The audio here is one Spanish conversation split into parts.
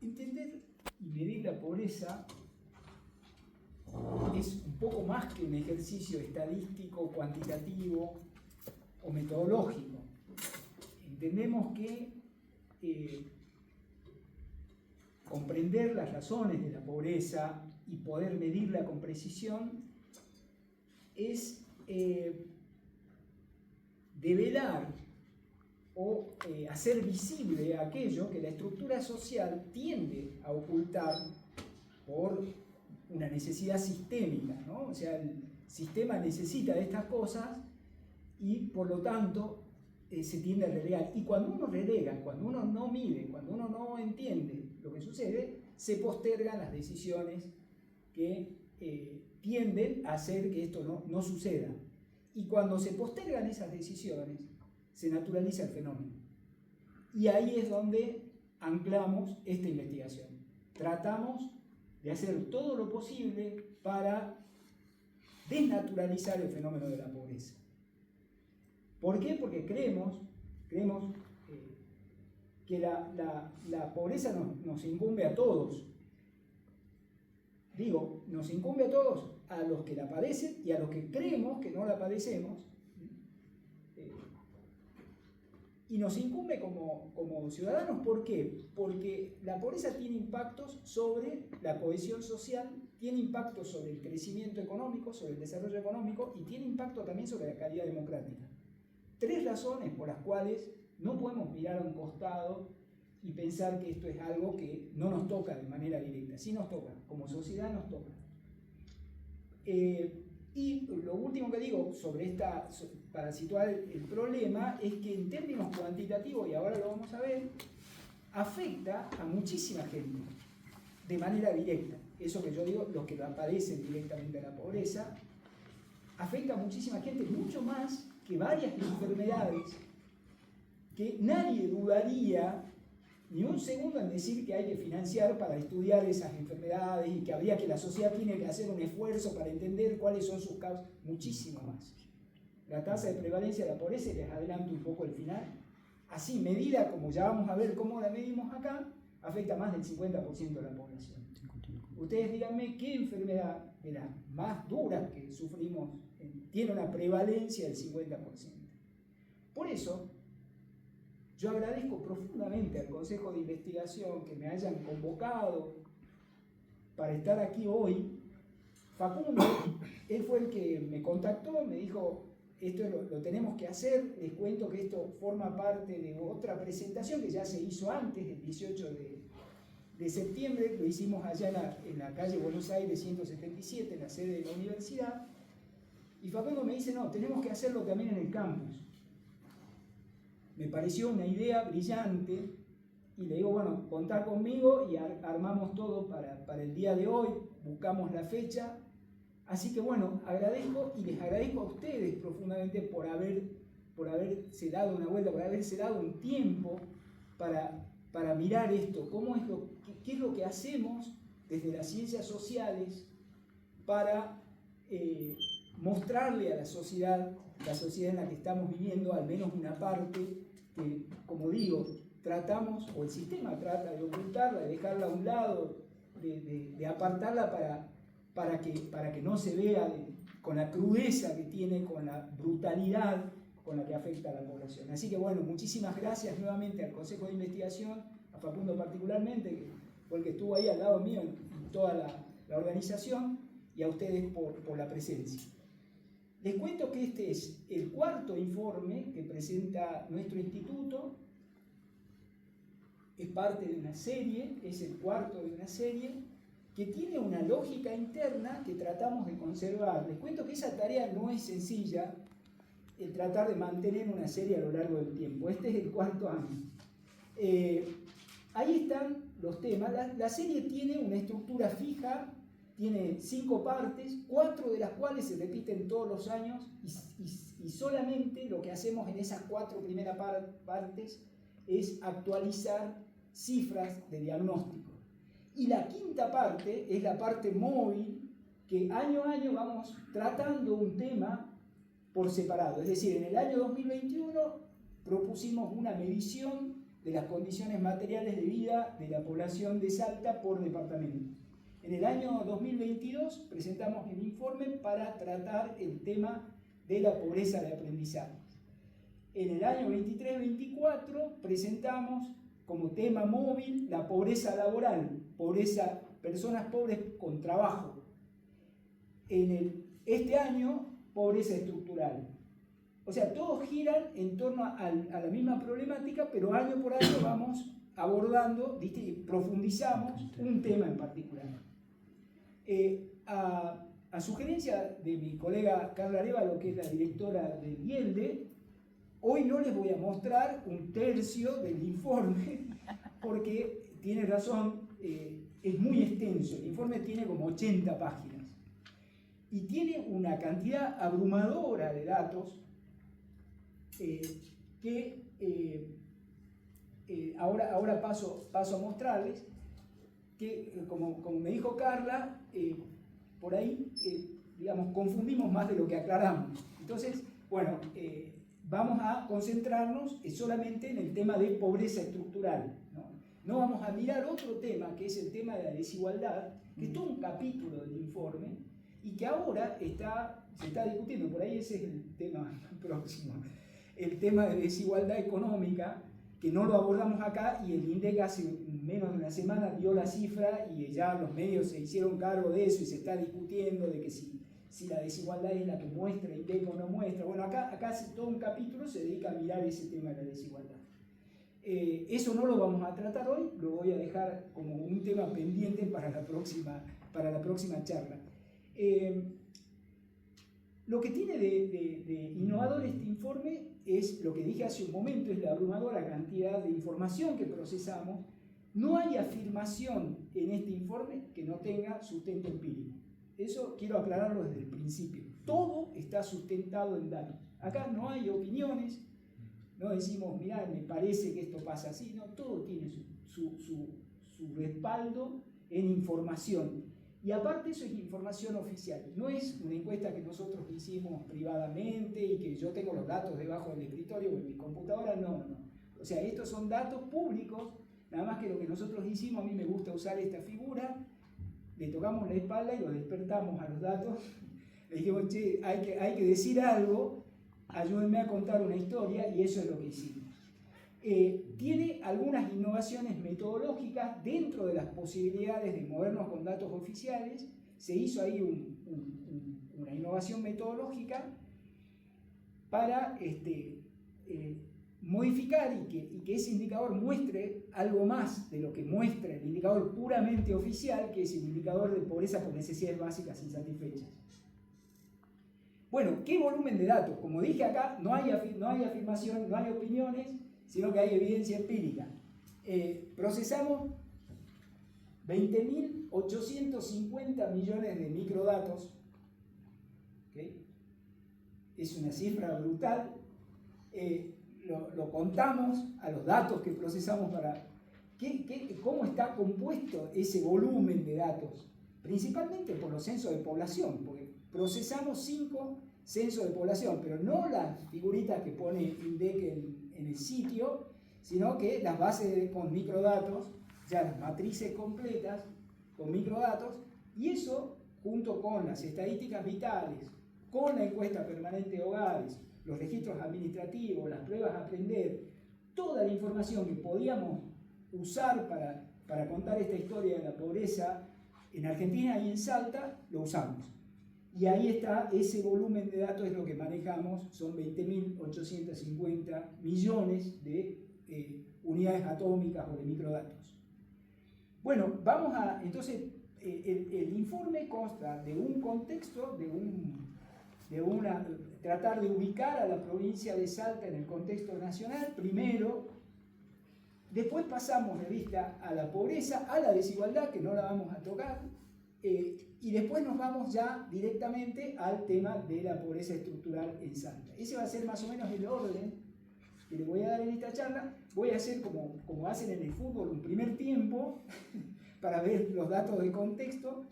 Entender y medir la pobreza es un poco más que un ejercicio estadístico, cuantitativo o metodológico. Entendemos que comprender las razones de la pobreza y poder medirla con precisión es develar o hacer visible aquello que la estructura social tiende a ocultar por una necesidad sistémica, ¿no? O sea, el sistema necesita de estas cosas y por lo tanto se tiende a relegar. Y cuando uno relega, cuando uno no mide, cuando uno no entiende lo que sucede, se postergan las decisiones que tienden a hacer que esto no suceda. Y cuando se postergan esas decisiones, se naturaliza el fenómeno. Y ahí es donde anclamos esta investigación. Tratamos de hacer todo lo posible para desnaturalizar el fenómeno de la pobreza. ¿Por qué? Porque creemos que la pobreza nos incumbe a todos. Digo, nos incumbe a todos, a los que la padecen y a los que creemos que no la padecemos. Y nos incumbe como ciudadanos, ¿por qué? Porque la pobreza tiene impactos sobre la cohesión social, tiene impactos sobre el crecimiento económico, sobre el desarrollo económico y tiene impacto también sobre la calidad democrática. 3 razones por las cuales no podemos mirar a un costado y pensar que esto es algo que no nos toca de manera directa. Sí nos toca, como sociedad nos toca. Y lo último que digo sobre para situar el problema es que en términos cuantitativos, y ahora lo vamos a ver, afecta a muchísima gente de manera directa. Eso que yo digo, los que padecen directamente a la pobreza, afecta a muchísima gente, mucho más que varias enfermedades que nadie dudaría ni un segundo en decir que hay que financiar para estudiar esas enfermedades y que habría que la sociedad tiene que hacer un esfuerzo para entender cuáles son sus causas, muchísimo más. La tasa de prevalencia de la pobreza, les adelanto un poco el final, así medida como ya vamos a ver cómo la medimos acá, afecta más del 50% de la población. Ustedes díganme qué enfermedad de las más duras que sufrimos tiene una prevalencia del 50%. Por eso, yo agradezco profundamente al Consejo de Investigación que me hayan convocado para estar aquí hoy. Facundo, él fue el que me contactó, me dijo, esto lo tenemos que hacer. Les cuento que esto forma parte de otra presentación que ya se hizo antes, el 18 de septiembre, lo hicimos allá en la calle Buenos Aires 177, en la sede de la universidad. Y Facundo me dice, no, tenemos que hacerlo también en el campus. Me pareció una idea brillante y le digo, bueno, contá conmigo y armamos todo para el día de hoy, buscamos la fecha. Así que bueno, agradezco y les agradezco a ustedes profundamente por haberse dado una vuelta, por haberse dado un tiempo para mirar esto, qué es lo que hacemos desde las ciencias sociales para mostrarle a la sociedad en la que estamos viviendo, al menos una parte que, como digo, tratamos, o el sistema trata de ocultarla, de dejarla a un lado, de apartarla para que no se vea con la crudeza que tiene, con la brutalidad con la que afecta a la población. Así que bueno, muchísimas gracias nuevamente al Consejo de Investigación, a Facundo particularmente, que fue el que estuvo ahí al lado mío en toda la organización, y a ustedes por la presencia. Les cuento que este es el 4º informe que presenta nuestro instituto, es parte de una serie, es el 4º de una serie, que tiene una lógica interna que tratamos de conservar. Les cuento que esa tarea no es sencilla, el tratar de mantener una serie a lo largo del tiempo. Este es el 4º año. Ahí están los temas. La serie tiene una estructura fija, tiene 5 partes, 4 de las cuales se repiten todos los años y solamente lo que hacemos en esas 4 primeras partes es actualizar cifras de diagnóstico. Y la 5ª parte es la parte móvil, que año a año vamos tratando un tema por separado. Es decir, en el año 2021 propusimos una medición de las condiciones materiales de vida de la población de Salta por departamento. En el año 2022 presentamos el informe para tratar el tema de la pobreza de aprendizaje. En el año 23-24 presentamos como tema móvil la pobreza laboral, pobreza, personas pobres con trabajo. Este año, pobreza estructural. O sea, todos giran en torno a la misma problemática, pero año por año vamos abordando, ¿viste? Y profundizamos un tema en particular. A sugerencia de mi colega Carla Arévalo, que es la directora de IELDE, hoy no les voy a mostrar un tercio del informe, porque tiene razón, es muy extenso. El informe tiene como 80 páginas y tiene una cantidad abrumadora de datos que ahora paso a mostrarles, que como me dijo Carla, por ahí, digamos, confundimos más de lo que aclaramos. Entonces, bueno, vamos a concentrarnos solamente en el tema de pobreza estructural, ¿no? No vamos a mirar otro tema, que es el tema de la desigualdad, que es todo un capítulo del informe, y que ahora se está discutiendo, por ahí ese es el tema próximo, el tema de desigualdad económica, que no lo abordamos acá, y el INDEC hace menos de una semana dio la cifra y ya los medios se hicieron cargo de eso y se está discutiendo de que si la desigualdad es la que muestra INDEC o no muestra. Bueno, acá todo un capítulo se dedica a mirar ese tema de la desigualdad. Eso no lo vamos a tratar hoy, lo voy a dejar como un tema pendiente para la próxima charla. Lo que tiene de innovador este informe es lo que dije hace un momento, es la abrumadora cantidad de información que procesamos. No hay afirmación en este informe que no tenga sustento empírico. Eso quiero aclararlo desde el principio. Todo está sustentado en datos. Acá no hay opiniones, no decimos, mirá, me parece que esto pasa así. No, todo tiene su respaldo en información. Y aparte eso es información oficial, no es una encuesta que nosotros hicimos privadamente y que yo tengo los datos debajo del escritorio o en mi computadora, no. O sea, estos son datos públicos, nada más que lo que nosotros hicimos, a mí me gusta usar esta figura, le tocamos la espalda y lo despertamos a los datos, le dijimos, che, hay que decir algo, ayúdenme a contar una historia, y eso es lo que hicimos. Tiene algunas innovaciones metodológicas dentro de las posibilidades de movernos con datos oficiales. Se hizo ahí una innovación metodológica para modificar y que ese indicador muestre algo más de lo que muestra el indicador puramente oficial, que es el indicador de pobreza por necesidades básicas insatisfechas. Bueno, ¿qué volumen de datos? Como dije acá, no hay afirmación, no hay opiniones, sino que hay evidencia empírica. Procesamos 20.850 millones de microdatos, ¿okay? Es una cifra brutal. Lo contamos a los datos que procesamos para... ¿Cómo está compuesto ese volumen de datos? Principalmente por los censos de población, porque procesamos 5 censos de población, pero no las figuritas que pone INDEC en el sitio, sino que las bases con microdatos, ya las matrices completas con microdatos, y eso junto con las estadísticas vitales, con la encuesta permanente de hogares, los registros administrativos, las pruebas a aprender, toda la información que podíamos usar para contar esta historia de la pobreza en Argentina y en Salta, lo usamos. Y ahí está, ese volumen de datos es lo que manejamos, son 20.850 millones de unidades atómicas o de microdatos. Bueno, entonces, el informe consta de un contexto, tratar de ubicar a la provincia de Salta en el contexto nacional, primero. Después pasamos de vista a la pobreza, a la desigualdad, que no la vamos a tocar, y después nos vamos ya directamente al tema de la pobreza estructural en Salta. Ese va a ser más o menos el orden que le voy a dar en esta charla. Voy a hacer como hacen en el fútbol, un primer tiempo, para ver los datos de contexto.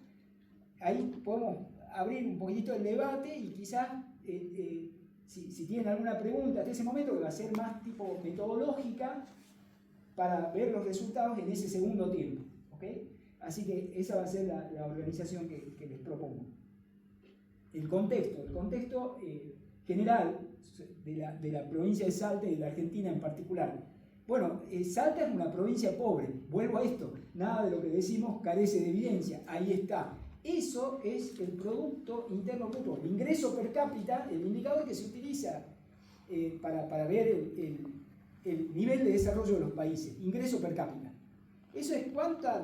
Ahí podemos abrir un poquitito el debate y quizás, si tienen alguna pregunta hasta ese momento, que va a ser más tipo metodológica, para ver los resultados en ese segundo tiempo. ¿Okay? Así que esa va a ser la organización que les propongo. El contexto general de la provincia de Salta y de la Argentina en particular. Bueno, Salta es una provincia pobre, vuelvo a esto, nada de lo que decimos carece de evidencia, ahí está. Eso es el Producto Interno Bruto, el ingreso per cápita, el indicador que se utiliza para ver el nivel de desarrollo de los países, ingreso per cápita. Eso es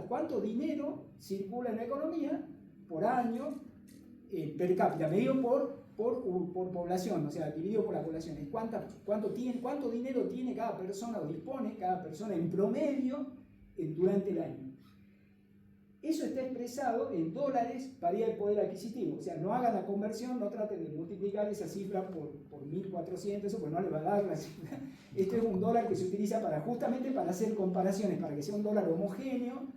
cuánto dinero circula en la economía por año per cápita, medido por población, o sea, dividido por la población. Es cuánto dinero tiene cada persona o dispone cada persona en promedio durante el año. Eso está expresado en dólares paridad de poder adquisitivo. O sea, no hagan la conversión, no traten de multiplicar esa cifra por 1.400, eso pues no le va a dar la cifra. Esto es un dólar que se utiliza justamente para hacer comparaciones, para que sea un dólar homogéneo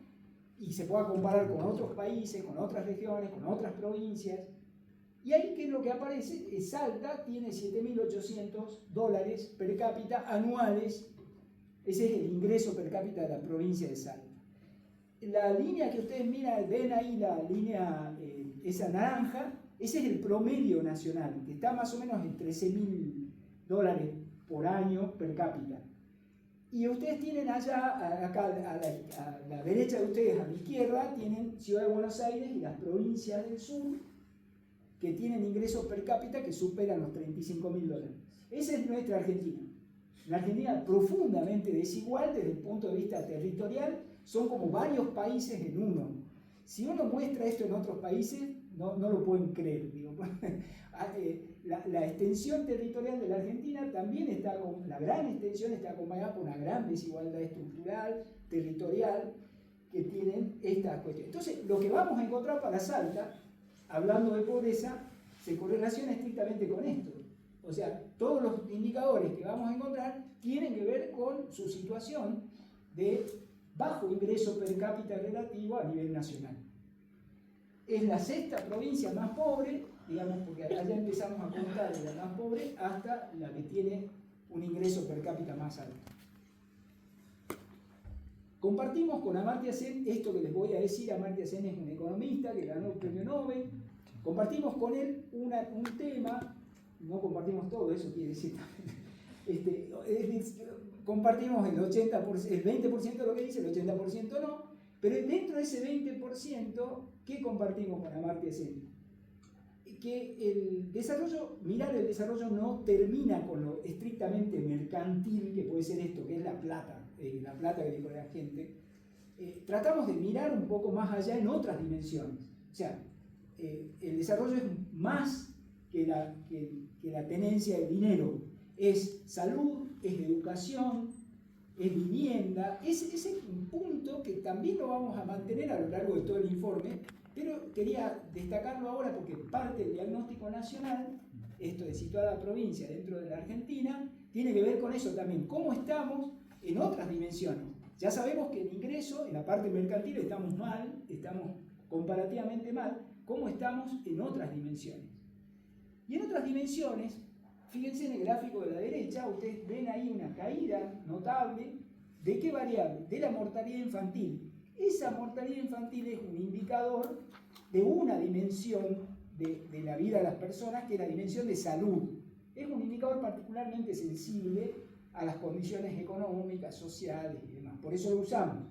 y se pueda comparar con otros países, con otras regiones, con otras provincias. Y ahí, ¿qué es lo que aparece? Salta tiene $7.800 per cápita anuales. Ese es el ingreso per cápita de la provincia de Salta. La línea que ustedes miran, ven ahí la línea, esa naranja, ese es el promedio nacional, que está más o menos en $13.000 por año per cápita. Y ustedes tienen allá, acá a la derecha de ustedes, a la izquierda, tienen Ciudad de Buenos Aires y las provincias del sur, que tienen ingresos per cápita que superan los $35.000. Esa es nuestra Argentina. Una Argentina profundamente desigual desde el punto de vista territorial, son como varios países en uno. Si uno muestra esto en otros países, no lo pueden creer. Digo. La extensión territorial de la Argentina también la gran extensión está acompañada por una gran desigualdad estructural, territorial, que tienen estas cuestiones. Entonces, lo que vamos a encontrar para Salta, hablando de pobreza, se correlaciona estrictamente con esto. O sea, todos los indicadores que vamos a encontrar tienen que ver con su situación de bajo ingreso per cápita relativo a nivel nacional. Es la sexta provincia más pobre, digamos, porque allá empezamos a contar de la más pobre hasta la que tiene un ingreso per cápita más alto. Compartimos con Amartya Sen esto que les voy a decir. Amartya Sen es un economista que ganó el premio Nobel. Compartimos con él un tema, no compartimos todo, eso quiere decir compartimos el 20% de lo que dice, el 80% no, pero dentro de ese 20%, ¿qué compartimos con Amartya Sen? Que mirar el desarrollo no termina con lo estrictamente mercantil, que puede ser esto, que es la plata que le pone la gente. Tratamos de mirar un poco más allá en otras dimensiones. O sea, el desarrollo es más que la tenencia de dinero. Es salud, es educación, es vivienda. Ese es un punto que también lo vamos a mantener a lo largo de todo el informe, pero quería destacarlo ahora porque parte del diagnóstico nacional, esto de situar a la provincia dentro de la Argentina, tiene que ver con eso también. ¿Cómo estamos en otras dimensiones? Ya sabemos que el ingreso, en la parte mercantil, estamos mal, estamos comparativamente mal. ¿Cómo estamos en otras dimensiones? Y en otras dimensiones, fíjense en el gráfico de la derecha, ustedes ven ahí una caída notable. ¿De qué variable? De la mortalidad infantil. Esa mortalidad infantil es un indicador de una dimensión de la vida de las personas, que es la dimensión de salud. Es un indicador particularmente sensible a las condiciones económicas, sociales y demás. Por eso lo usamos.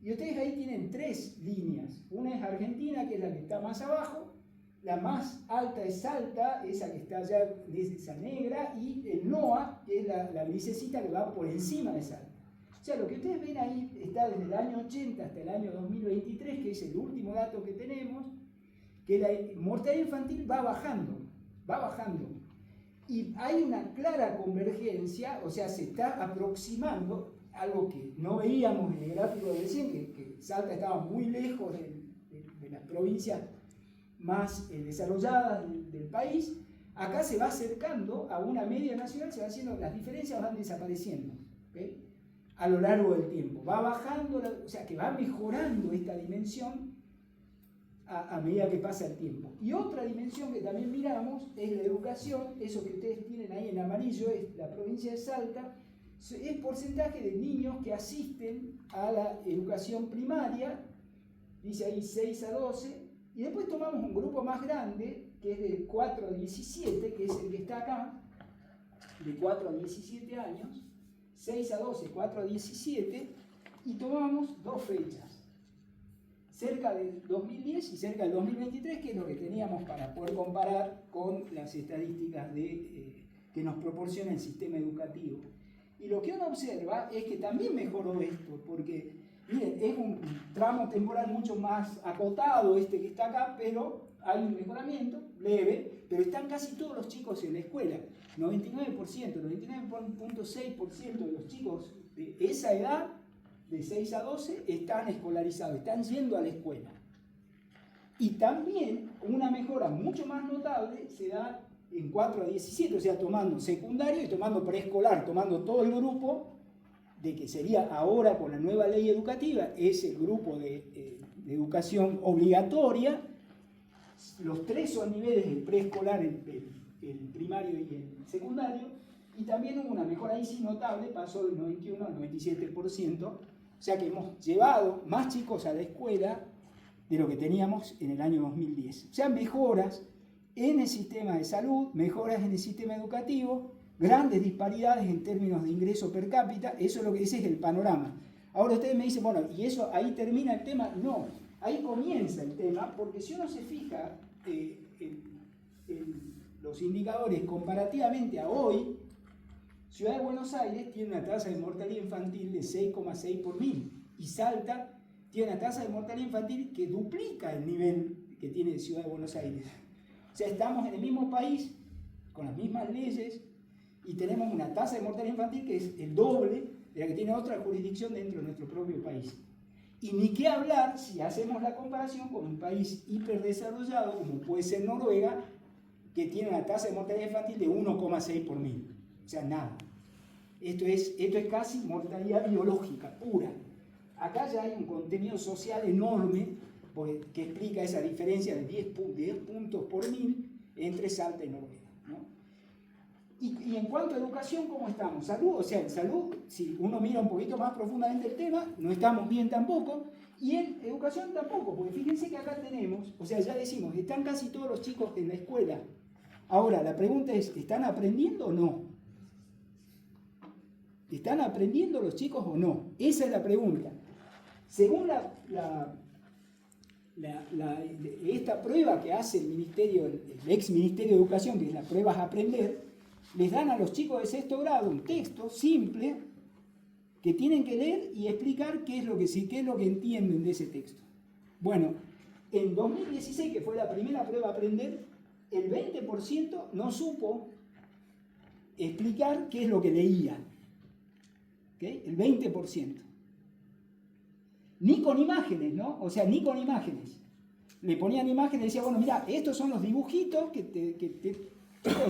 Y ustedes ahí tienen tres líneas. Una es Argentina, que es la que está más abajo. La más alta es Salta, esa que está allá, esa negra. Y el NOA, que es la grisecita que va por encima de Salta. O sea, lo que ustedes ven ahí está desde el año 80 hasta el año 2023, que es el último dato que tenemos, que la mortalidad infantil va bajando. Y hay una clara convergencia, o sea, se está aproximando, algo que no veíamos en el gráfico de recién, que Salta estaba muy lejos de las provincias más desarrolladas del país. Acá se va acercando a una media nacional, se va haciendo, las diferencias van desapareciendo, ¿okay? A lo largo del tiempo. Va bajando, o sea que va mejorando esta dimensión a medida que pasa el tiempo. Y otra dimensión que también miramos es la educación. Eso que ustedes tienen ahí en amarillo es la provincia de Salta. es porcentaje de niños que asisten a la educación primaria, dice ahí 6 a 12, y después tomamos un grupo más grande, que es de 4 a 17, que es el que está acá, de 4 a 17 años, 6 a 12, 4 a 17, y tomamos dos fechas, cerca del 2010 y cerca del 2023, que es lo que teníamos para poder comparar con las estadísticas que nos proporciona el sistema educativo. Y lo que uno observa es que también mejoró esto, porque miren, es un tramo temporal mucho más acotado este que está acá, pero hay un mejoramiento leve, pero están casi todos los chicos en la escuela. 99%, 99.6% de los chicos de esa edad, de 6 a 12, están escolarizados, están yendo a la escuela. Y también una mejora mucho más notable se da en 4 a 17, o sea, tomando secundario y tomando preescolar, tomando todo el grupo de que sería ahora con la nueva ley educativa, es el grupo de educación obligatoria. Los tres son niveles, el preescolar, el primario y el secundario, y también hubo una mejora ahí sí notable, pasó del 91 al 97%, o sea que hemos llevado más chicos a la escuela de lo que teníamos en el año 2010. O sea, mejoras en el sistema de salud, mejoras en el sistema educativo, grandes disparidades en términos de ingreso per cápita, ese es el panorama. Ahora ustedes me dicen, bueno, ¿y eso ahí termina el tema? No, ahí comienza el tema, porque si uno se fija en los indicadores comparativamente a hoy, Ciudad de Buenos Aires tiene una tasa de mortalidad infantil de 6,6 por mil, y Salta tiene una tasa de mortalidad infantil que duplica el nivel que tiene Ciudad de Buenos Aires. O sea, estamos en el mismo país, con las mismas leyes, y tenemos una tasa de mortalidad infantil que es el doble de la que tiene otra jurisdicción dentro de nuestro propio país. Y ni qué hablar si hacemos la comparación con un país hiperdesarrollado, como puede ser Noruega, que tiene una tasa de mortalidad infantil de 1,6 por mil. O sea, nada. Esto es casi mortalidad biológica, pura. Acá ya hay un contenido social enorme que explica esa diferencia de 10 puntos por mil entre Salta y Noruega, ¿no? Y en cuanto a educación, ¿cómo estamos? Salud, o sea, en salud, si uno mira un poquito más profundamente el tema, no estamos bien tampoco, y en educación tampoco, porque fíjense que acá tenemos, o sea, ya decimos, están casi todos los chicos en la escuela. Ahora, la pregunta es, ¿están aprendiendo o no? ¿Están aprendiendo los chicos o no? Esa es la pregunta. Según esta prueba que hace el ministerio, el ex Ministerio de Educación, que es la prueba a aprender, les dan a los chicos de sexto grado un texto simple que tienen que leer y explicar qué es lo que entienden de ese texto. Bueno, en 2016, que fue la primera prueba a aprender, el 20% no supo explicar qué es lo que leía. ¿Okay? El 20%. Ni con imágenes, ¿no? O sea, ni con imágenes. Le ponían imágenes y decía, bueno, mira, estos son los dibujitos que de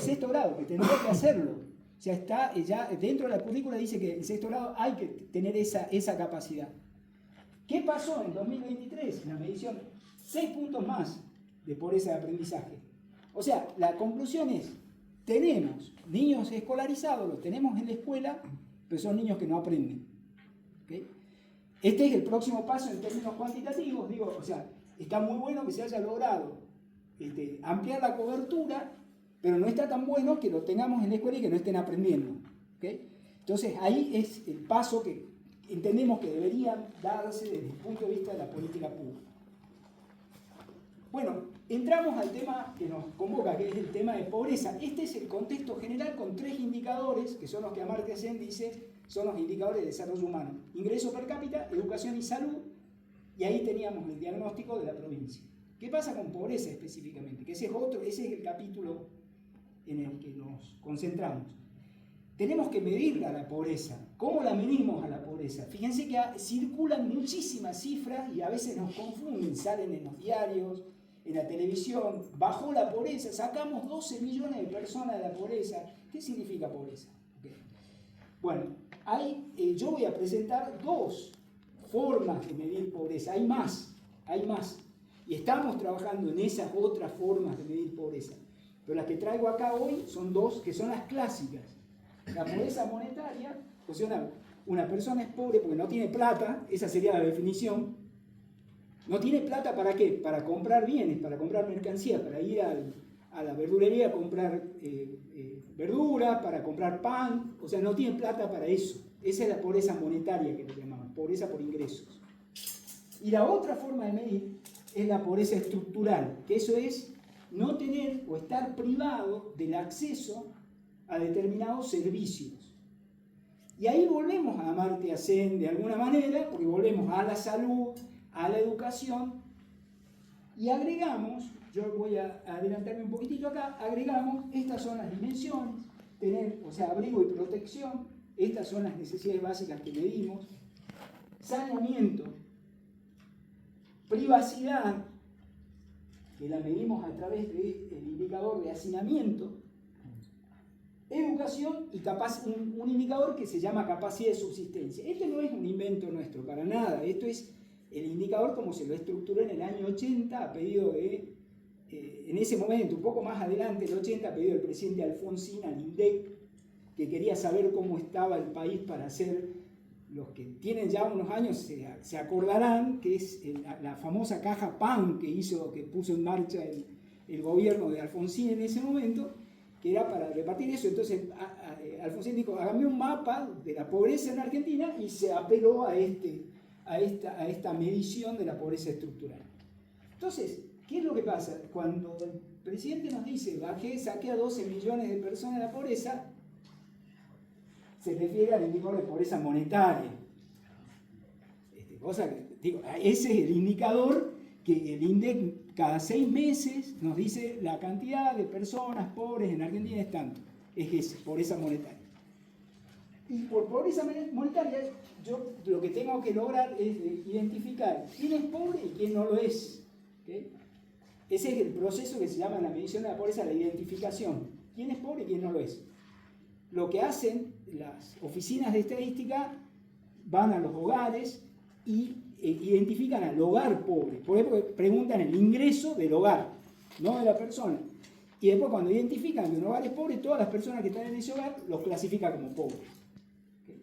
sexto grado, que tendría que hacerlo. O sea, está ya dentro de la currícula dice que en sexto grado hay que tener esa capacidad. ¿Qué pasó en 2023? En la medición, 6 puntos más de pobreza de aprendizaje. O sea, la conclusión es, tenemos niños escolarizados, los tenemos en la escuela, pero son niños que no aprenden. ¿Okay? Este es el próximo paso en términos cuantitativos, digo, o sea, está muy bueno que se haya logrado ampliar la cobertura, pero no está tan bueno que lo tengamos en la escuela y que no estén aprendiendo. ¿Okay? Entonces ahí es el paso que entendemos que debería darse desde el punto de vista de la política pública. Bueno, entramos al tema que nos convoca, que es el tema de pobreza. Este es el contexto general con 3 indicadores, que son los que Amartya Sen dice, son los indicadores de desarrollo humano. Ingreso per cápita, educación y salud, y ahí teníamos el diagnóstico de la provincia. ¿Qué pasa con pobreza específicamente? Que ese es el capítulo en el que nos concentramos. Tenemos que medir a la pobreza. ¿Cómo la medimos a la pobreza? Fíjense que circulan muchísimas cifras y a veces nos confunden, salen en los diarios, en la televisión. Bajó la pobreza, sacamos 12 millones de personas de la pobreza. ¿Qué significa pobreza? Okay. Bueno, yo voy a presentar 2 formas de medir pobreza. Hay más. Y estamos trabajando en esas otras formas de medir pobreza. Pero las que traigo acá hoy son 2 que son las clásicas. La pobreza monetaria O sea, una persona es pobre porque no tiene plata, esa sería la definición. No tiene plata ¿para qué? Para comprar bienes, para comprar mercancías, para ir a la verdulería a comprar verdura, para comprar pan. O sea, no tiene plata para eso. Esa es la pobreza monetaria que le llamamos, pobreza por ingresos. Y la otra forma de medir es la pobreza estructural, que eso es no tener o estar privado del acceso a determinados servicios. Y ahí volvemos a Amartya Sen de alguna manera, porque volvemos a la salud, a la educación, y agregamos, yo voy a adelantarme un poquitito acá, agregamos, estas son las dimensiones, tener, o sea, abrigo y protección, estas son las necesidades básicas que medimos, saneamiento, privacidad, que la medimos a través del indicador de hacinamiento, educación y un indicador que se llama capacidad de subsistencia. Este no es un invento nuestro, para nada. Esto es el indicador como se lo estructuró en el año 80 a pedido de, en ese momento, un poco más adelante, el 80, a pedido del presidente Alfonsín al INDEC, que quería saber cómo estaba el país para hacer, los que tienen ya unos años se acordarán, que es la famosa caja PAN que puso en marcha el gobierno de Alfonsín en ese momento, que era para repartir eso. Entonces Alfonsín dijo, hágame un mapa de la pobreza en Argentina, y se apeló a esta medición de la pobreza estructural. Entonces, ¿qué es lo que pasa? Cuando el presidente nos dice, saqué a 12 millones de personas de la pobreza, se refiere al indicador de pobreza monetaria. Cosa que, digo, ese es el indicador que el INDEC cada 6 meses nos dice la cantidad de personas pobres en Argentina es tanto. Es pobreza monetaria. Y por pobreza monetaria, yo lo que tengo que lograr es identificar quién es pobre y quién no lo es. ¿Okay? Ese es el proceso que se llama en la medición de la pobreza, la identificación. ¿Quién es pobre y quién no lo es? Lo que hacen las oficinas de estadística, van a los hogares y identifican al hogar pobre. Por ejemplo, preguntan el ingreso del hogar, no de la persona. Y después, cuando identifican que un hogar es pobre, todas las personas que están en ese hogar los clasifican como pobres. ¿Okay?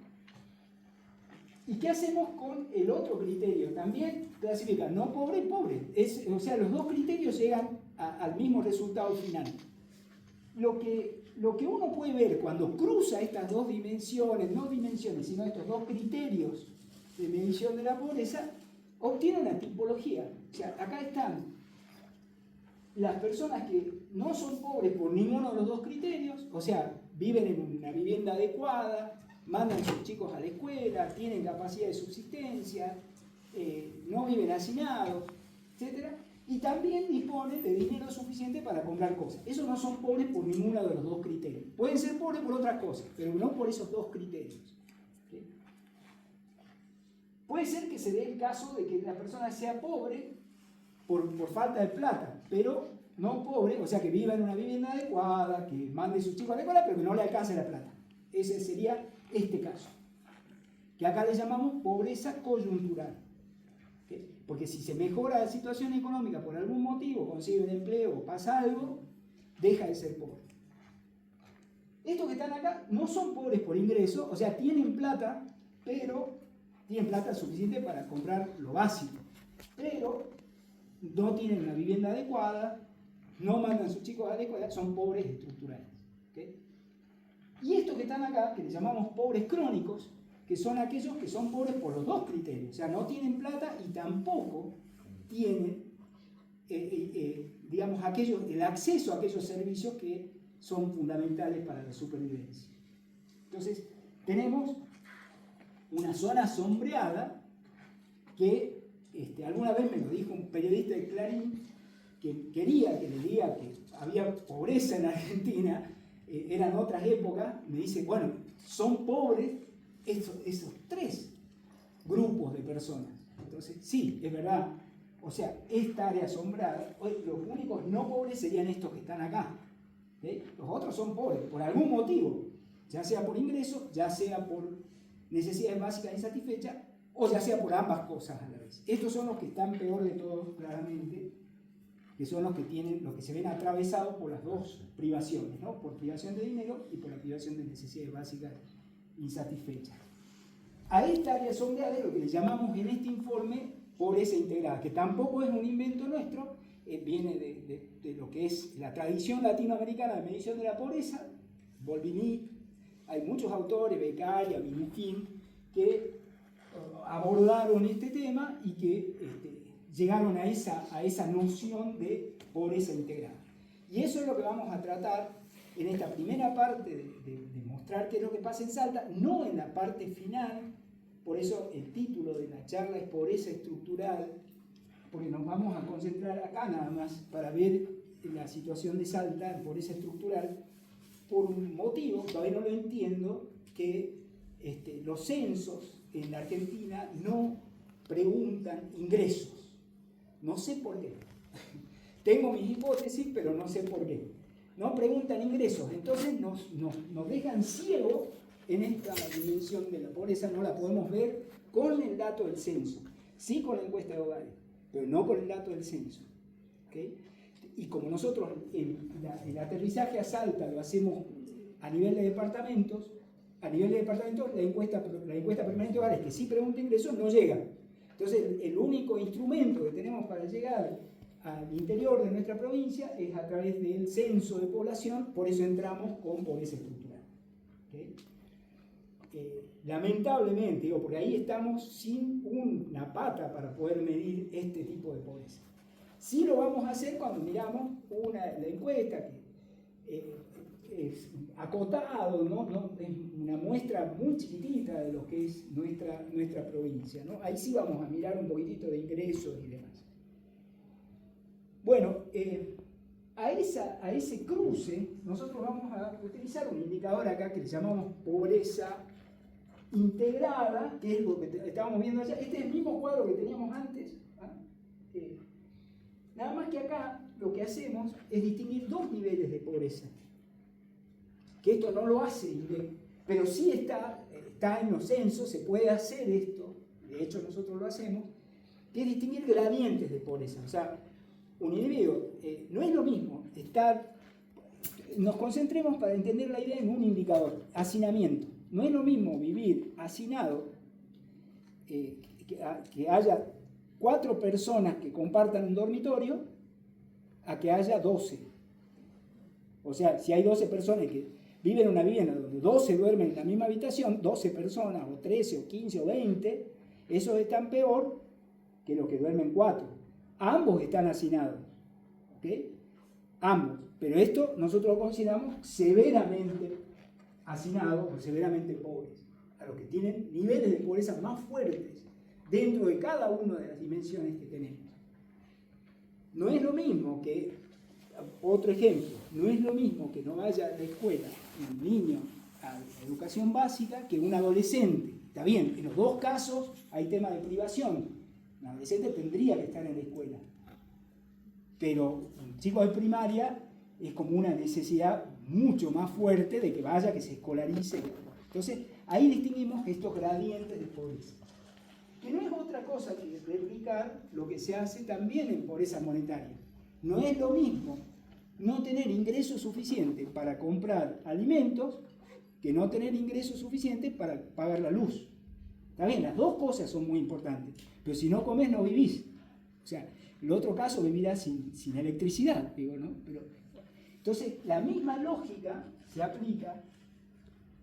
¿Y qué hacemos con el otro criterio? También clasifican no pobre y pobre. O sea, los dos criterios llegan al mismo resultado final. Lo que uno puede ver cuando cruza estas dos dimensiones, no dimensiones, sino estos dos criterios de medición de la pobreza, obtiene una tipología. O sea, acá están las personas que no son pobres por ninguno de los dos criterios, o sea, viven en una vivienda adecuada, mandan a sus chicos a la escuela, tienen capacidad de subsistencia, no viven hacinados, etc. Y también disponen de dinero suficiente para comprar cosas. Esos no son pobres por ninguno de los dos criterios. Pueden ser pobres por otras cosas, pero no por esos dos criterios. ¿Okay? Puede ser que se dé el caso de que la persona sea pobre por falta de plata, pero no pobre, o sea, que viva en una vivienda adecuada, que mande a sus chicos a la escuela, pero que no le alcance la plata. Ese sería este caso, que acá le llamamos pobreza coyuntural. ¿Okay? Porque si se mejora la situación económica por algún motivo, consigue un empleo o pasa algo, deja de ser pobre. Estos que están acá no son pobres por ingreso, o sea, tienen plata, pero tienen plata suficiente para comprar lo básico, pero no tienen una vivienda adecuada, no mandan a sus chicos a la escuela, son pobres estructurales. ¿Okay? Y estos que están acá, que les llamamos pobres crónicos, que son aquellos que son pobres por los dos criterios, o sea, no tienen plata y tampoco tienen, digamos, el acceso a aquellos servicios que son fundamentales para la supervivencia. Entonces, tenemos una zona sombreada que alguna vez me lo dijo un periodista de Clarín, que quería que le diga que había pobreza en Argentina, eran otras épocas, me dice, bueno, son pobres esos tres grupos de personas. Entonces, sí, es verdad. O sea, esta área asombrada, los únicos no pobres serían estos que están acá. ¿Okay? Los otros son pobres por algún motivo, ya sea por ingreso, ya sea por necesidades básicas insatisfechas, o ya sea por ambas cosas a la vez. Estos son los que están peor de todos, claramente, que son los que se ven atravesados por las dos privaciones, ¿no? Por privación de dinero y por la privación de necesidades básicas insatisfechas. A esta área sondeada es lo que le llamamos en este informe pobreza integrada, que tampoco es un invento nuestro, viene de lo que es la tradición latinoamericana de medición de la pobreza. Volvini, hay muchos autores, Beccaria, Minufin, que abordaron este tema y que llegaron a esa noción de pobreza integrada. Y eso es lo que vamos a tratar en esta primera parte de mostrar qué es lo que pasa en Salta, no en la parte final. Por eso el título de la charla es pobreza estructural, porque nos vamos a concentrar acá nada más para ver la situación de Salta en pobreza estructural, por un motivo, todavía no lo entiendo, que los censos en la Argentina no preguntan ingresos. No sé por qué. Tengo mis hipótesis, pero no sé por qué. No preguntan ingresos, entonces nos dejan ciegos en esta dimensión de la pobreza. No la podemos ver con el dato del censo, sí con la encuesta de hogares, pero no con el dato del censo. ¿Okay? Y como nosotros el aterrizaje a Salta lo hacemos a nivel de departamentos, la encuesta permanente de hogares, que sí pregunta ingresos, no llega. Entonces el único instrumento que tenemos para llegar al interior de nuestra provincia es a través del censo de población, por eso entramos con pobreza estructural. ¿Okay? Lamentablemente, digo, porque ahí estamos sin una pata para poder medir este tipo de pobreza. Sí lo vamos a hacer cuando miramos la encuesta, que es acotado, ¿no? Es una muestra muy chiquitita de lo que es nuestra provincia, ¿no? Ahí sí vamos a mirar un poquitito de ingresos y demás. Bueno, a ese cruce nosotros vamos a utilizar un indicador acá que le llamamos pobreza integrada, que es lo que estábamos viendo allá. Este es el mismo cuadro que teníamos antes. Nada más que acá lo que hacemos es distinguir dos niveles de pobreza. Que esto no lo hace INDEC, pero sí está en los censos, se puede hacer esto, de hecho nosotros lo hacemos, que es distinguir gradientes de pobreza. O sea, un individuo, no es lo mismo nos concentremos para entender la idea en un indicador, hacinamiento. No es lo mismo vivir hacinado, que haya 4 personas que compartan un dormitorio, a que haya 12. O sea, si hay 12 personas que viven en una vivienda donde 12 duermen en la misma habitación, 12 personas, o 13, o 15, o 20, esos están peor que los que duermen 4. Ambos están hacinados, ¿ok? Ambos. Pero esto nosotros lo consideramos severamente hacinados o severamente pobres, a los que tienen niveles de pobreza más fuertes dentro de cada una de las dimensiones que tenemos. No es lo mismo que, otro ejemplo, no es lo mismo que no vaya a la escuela un niño a la educación básica que un adolescente. Está bien, en los dos casos hay tema de privación. Un adolescente tendría que estar en la escuela. Pero un chico de primaria es como una necesidad mucho más fuerte de que vaya, que se escolarice. Entonces, ahí distinguimos estos gradientes de pobreza. Que no es otra cosa que replicar lo que se hace también en pobreza monetaria. No es lo mismo no tener ingresos suficientes para comprar alimentos que no tener ingresos suficientes para pagar la luz. Está bien, las dos cosas son muy importantes, pero si no comes no vivís. O sea, el otro caso vivirá sin electricidad, digo, ¿no? Pero, entonces, la misma lógica se aplica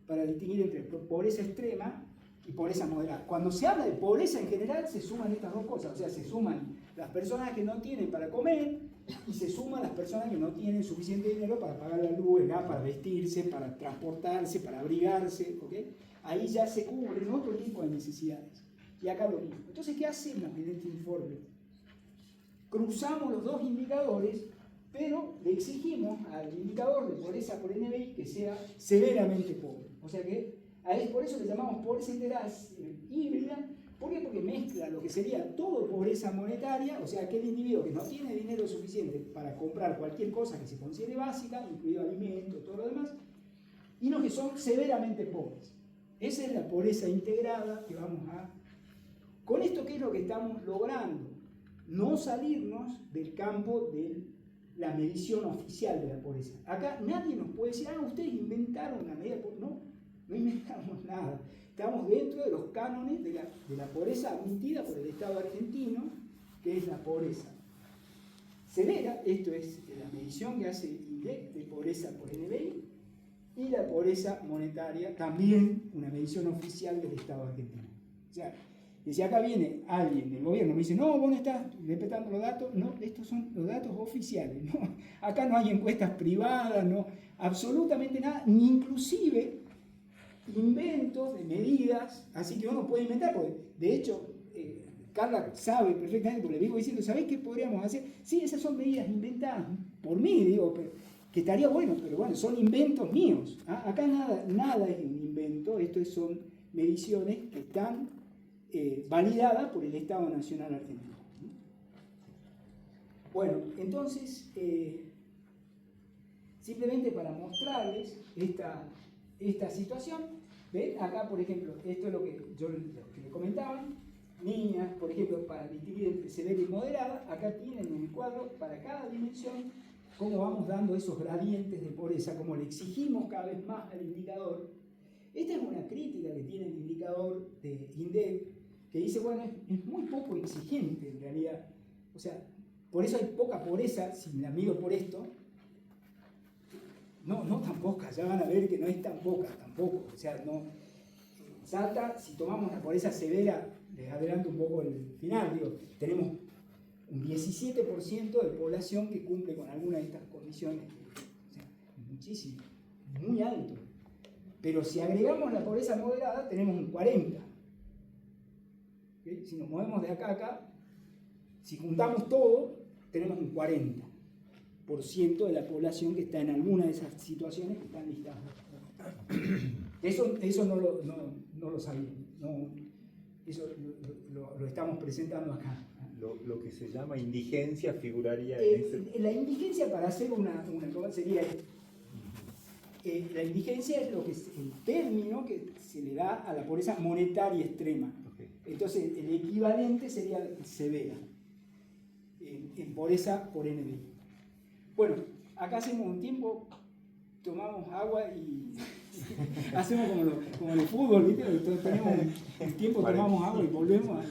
para distinguir entre pobreza extrema y pobreza moderada. Cuando se habla de pobreza en general, se suman estas dos cosas. O sea, se suman las personas que no tienen para comer y se suman las personas que no tienen suficiente dinero para pagar la luz, el gas, para vestirse, para transportarse, para abrigarse. ¿Okay? Ahí ya se cubren otro tipo de necesidades. Y acá lo mismo. Entonces, ¿qué hacemos en este informe? Cruzamos los dos indicadores, pero le exigimos al indicador de pobreza por NBI que sea severamente pobre. O sea que por eso le llamamos pobreza integral híbrida. ¿Por qué? Porque mezcla lo que sería todo pobreza monetaria, o sea, aquel individuo que no tiene dinero suficiente para comprar cualquier cosa que se considere básica, incluido alimentos, todo lo demás, y los que son severamente pobres. Esa es la pobreza integrada que vamos a... Con esto, ¿qué es lo que estamos logrando? No salirnos del campo de la medición oficial de la pobreza. Acá nadie nos puede decir, ustedes inventaron una medida, no. no inventamos nada. Estamos dentro de los cánones de la pobreza admitida por el Estado argentino, que es la pobreza severa, esto es la medición que hace INDEC de pobreza por NBI, y la pobreza monetaria, también una medición oficial del Estado argentino. O sea, que si acá viene alguien del gobierno y me dice, no, vos no estás respetando los datos, no, estos son los datos oficiales, ¿no? Acá no hay encuestas privadas, no, absolutamente nada, ni inclusive inventos de medidas, así que uno puede inventar, porque de hecho Carla sabe perfectamente, porque le digo diciendo, ¿sabés qué podríamos hacer? Sí, esas son medidas inventadas por mí, digo, pero, que estaría bueno, pero bueno, son inventos míos. ¿Ah? Acá nada es un invento, estos son mediciones que están validadas por el Estado Nacional Argentino. Bueno, entonces, simplemente para mostrarles esta situación, ¿ven? Acá, por ejemplo, esto es lo que le comentaba, niñas, por ejemplo, para distinguir entre severa y moderada, acá tienen en el cuadro, para cada dimensión, cómo vamos dando esos gradientes de pobreza, cómo le exigimos cada vez más al indicador. Esta es una crítica que tiene el indicador de INDEC, que dice, bueno, es muy poco exigente en realidad. O sea, por eso hay poca pobreza, si me la mido por esto. No tan poca, ya van a ver que no es tan poca tampoco. O sea, no. Salta, si tomamos la pobreza severa, les adelanto un poco el final, digo, tenemos un 17% de población que cumple con alguna de estas condiciones. O sea, muchísimo, muy alto. Pero si agregamos la pobreza moderada, tenemos un 40%. ¿Okay? Si nos movemos de acá a acá, si juntamos todo, tenemos un 40% de la población que está en alguna de esas situaciones que están listadas. Eso no lo sabía. No, eso lo estamos presentando acá. Lo que se llama indigencia figuraría en ese... La indigencia, para hacer una cosa, sería la indigencia es el término que se le da a la pobreza monetaria extrema. Okay. Entonces, el equivalente sería severa, en pobreza por NBI. Bueno, acá hacemos un tiempo, tomamos agua y hacemos como en el fútbol, ¿viste? Tenemos un tiempo, tomamos agua y volvemos a...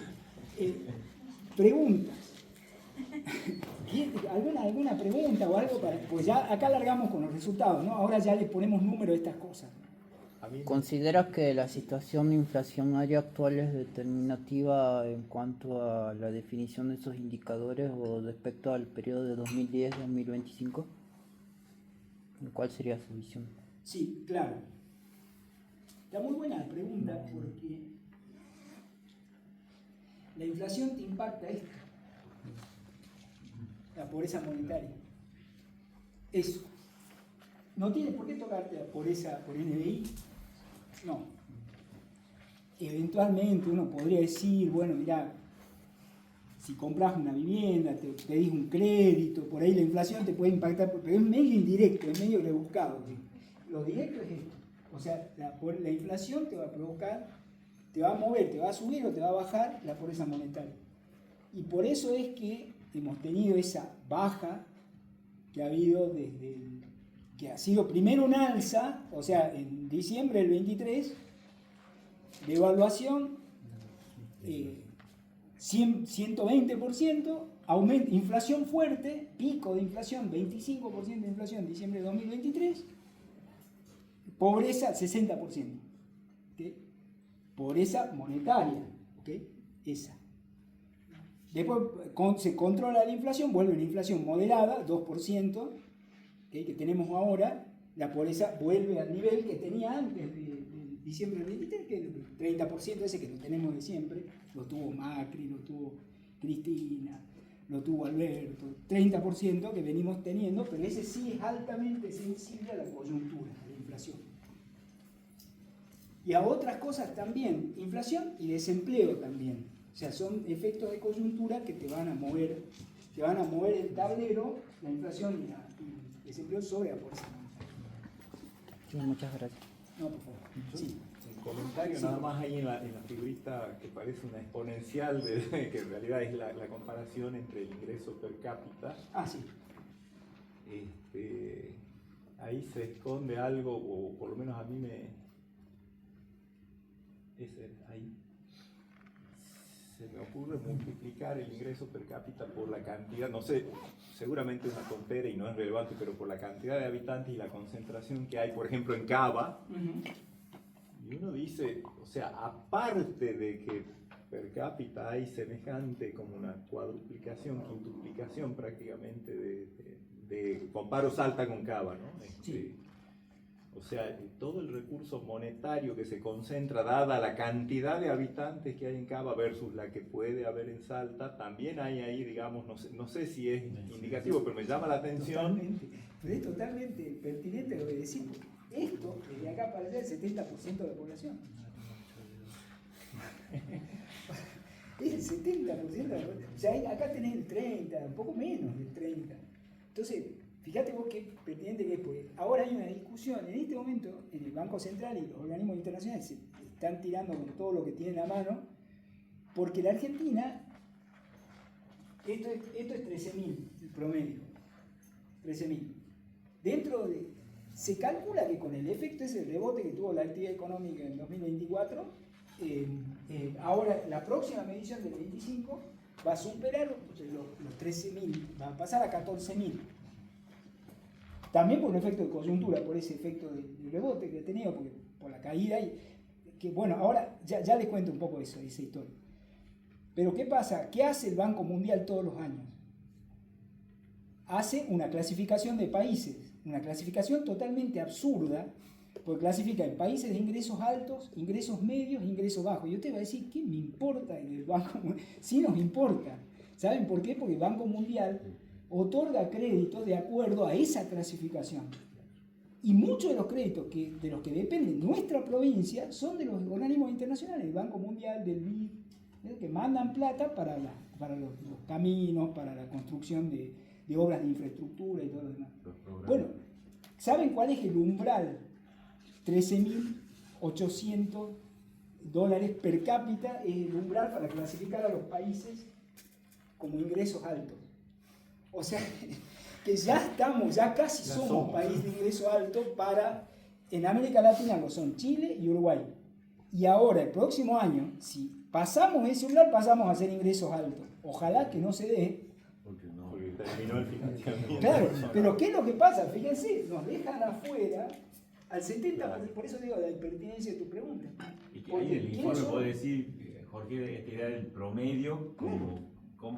preguntas. ¿Alguna pregunta o algo? Pues ya acá largamos con los resultados, ¿no? Ahora ya le ponemos número a estas cosas. ¿Consideras que la situación inflacionaria actual es determinativa en cuanto a la definición de esos indicadores o respecto al periodo de 2010-2025? ¿Cuál sería su visión? Sí, claro. Está muy buena la pregunta porque la inflación te impacta esto, la pobreza monetaria. Eso. No tiene por qué tocarte la pobreza por NBI. No. Eventualmente uno podría decir, bueno, mirá, si compras una vivienda, te pedís un crédito, por ahí la inflación te puede impactar, pero es medio indirecto, es medio rebuscado. Lo directo es esto. O sea, la inflación te va a provocar, te va a mover, te va a subir o te va a bajar la pobreza monetaria. Y por eso es que hemos tenido esa baja que ha habido que ha sido primero un alza, o sea, en diciembre del 23, de evaluación, 120%, aumento, inflación fuerte, pico de inflación, 25% de inflación en diciembre de 2023, pobreza 60%, ¿okay? Pobreza monetaria, ¿okay? Esa. Después se controla la inflación, vuelve la inflación moderada, 2%, ¿okay? Que tenemos ahora, la pobreza vuelve al nivel que tenía antes de diciembre del 23, que es el 30% ese que lo tenemos de siempre, lo tuvo Macri, lo tuvo Cristina, lo tuvo Alberto, 30% que venimos teniendo, pero ese sí es altamente sensible a la coyuntura, a la inflación. Y a otras cosas también, inflación y desempleo también. O sea, son efectos de coyuntura que te van a mover el tablero, la inflación y el desempleo sobre la pobreza. Sí, muchas gracias. No, por favor. Sí. Un comentario nada más ahí en la figurita que parece una exponencial, que en realidad es la comparación entre el ingreso per cápita. Ah, sí. Ahí se esconde algo, o por lo menos a mí ahí se me ocurre multiplicar el ingreso per cápita por la cantidad, no sé, seguramente es una tontera y no es relevante, pero por la cantidad de habitantes y la concentración que hay, por ejemplo, en Cava. Y uno dice, o sea, aparte de que per cápita hay semejante como una cuadruplicación, quintuplicación prácticamente de comparo Salta con Cava, ¿no? Sí. O sea, todo el recurso monetario que se concentra dada la cantidad de habitantes que hay en Cava versus la que puede haber en Salta, también hay ahí, digamos, no sé si es indicativo, pero me llama la atención. Totalmente, pero es totalmente pertinente lo que decís. Esto, desde acá para allá, el 70% de la población. Es el 70% de la población. O sea, acá tenés el 30, un poco menos del 30. Entonces, fíjate vos qué pertinente que es, porque ahora hay una discusión, en este momento, en el Banco Central y los organismos internacionales se están tirando con todo lo que tienen a mano, porque la Argentina, esto es 13.000, el promedio, 13.000. Dentro de, se calcula que con el efecto ese rebote que tuvo la actividad económica en 2024, ahora la próxima medición del 25 va a superar los 13.000, va a pasar a 14.000. También por un efecto de coyuntura, por ese efecto de rebote que he tenido, porque, por la caída. Y que bueno, ahora ya les cuento un poco eso, esa historia. Pero ¿qué pasa? ¿Qué hace el Banco Mundial todos los años? Hace una clasificación de países, una clasificación totalmente absurda, porque clasifica en países de ingresos altos, ingresos medios, ingresos bajos. Y usted va a decir, ¿qué me importa en el Banco Mundial? Sí nos importa. ¿Saben por qué? Porque el Banco Mundial otorga créditos de acuerdo a esa clasificación. Y muchos de los créditos de los que depende nuestra provincia son de los organismos internacionales, el Banco Mundial, del BID, que mandan plata para los caminos, para la construcción de obras de infraestructura y todo lo demás. Bueno, ¿saben cuál es el umbral? $13.800 per cápita es el umbral para clasificar a los países como ingresos altos. O sea, que ya casi somos país de ingreso alto en América Latina lo son Chile y Uruguay. Y ahora, el próximo año, si pasamos ese umbral, pasamos a ser ingresos altos. Ojalá que no se dé. Porque terminó el financiamiento. Claro, pero ¿qué es lo que pasa? Fíjense, nos dejan afuera al 70%, por eso digo la impertinencia de tu pregunta. Y que ahí el informe puede decir, Jorge, este era el promedio, cómo